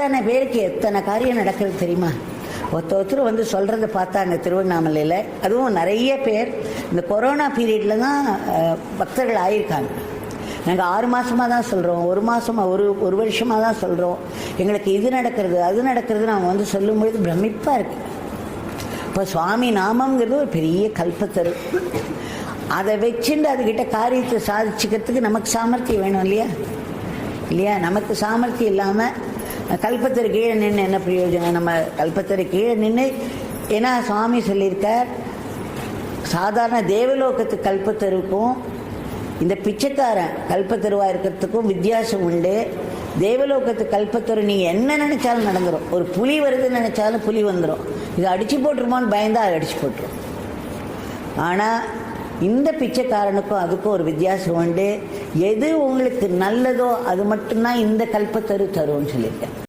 அத்தனை பேருக்கு எத்தனை காரியம் நடக்கிறது தெரியுமா? ஒருத்தர் வந்து சொல்கிறத பார்த்தாங்க திருவண்ணாமலையில். அதுவும் நிறைய பேர் இந்த கொரோனா பீரியடில் தான் பக்தர்கள் ஆகியிருக்காங்க. நாங்கள் 6 மாதமாக தான் சொல்கிறோம், ஒரு வருஷமாக தான் சொல்கிறோம். எங்களுக்கு இது நடக்கிறது அது நடக்கிறது நாங்கள் வந்து சொல்லும்பொழுது பிரமிப்பாக இருக்குது. இப்போ சுவாமி நாமங்கிறது ஒரு பெரிய கல்பத்தரு. அதை வச்சுட்டு அதுக்கிட்ட காரியத்தை சாதிச்சுக்கிறதுக்கு நமக்கு சாமர்த்தியம் வேணும் இல்லையா? நமக்கு சாமர்த்தியம் இல்லாமல் கல்பத்தரு கீழே நின்று என்ன பிரயோஜனம்? நம்ம கல்பத்தரு கீழே நின்று, ஏன்னா சுவாமி சொல்லியிருக்கார், சாதாரண தேவலோகத்து கல்பத்தருக்கும் இந்த பிச்சைக்காரன் கல்பத்தருவாக இருக்கிறதுக்கும் வித்தியாசம் உண்டு. தேவலோகத்து கல்பத்தரு நீங்கள் என்ன நினச்சாலும் நடந்துடும். ஒரு புலி வருதுன்னு நினச்சாலும் புலி வந்துடும். இது அடித்து போட்டுருமோன்னு பயந்தால் அது அடித்து போட்டுரும். ஆனால் இந்த பிச்சைக்காரனுக்கும் அதுக்கும் ஒரு வித்தியாசம் உண்டு. எது உங்களுக்கு நல்லதோ அது மட்டும்தான் இந்த கல்பத்தரு தரும்னு சொல்லியிருக்கேன்.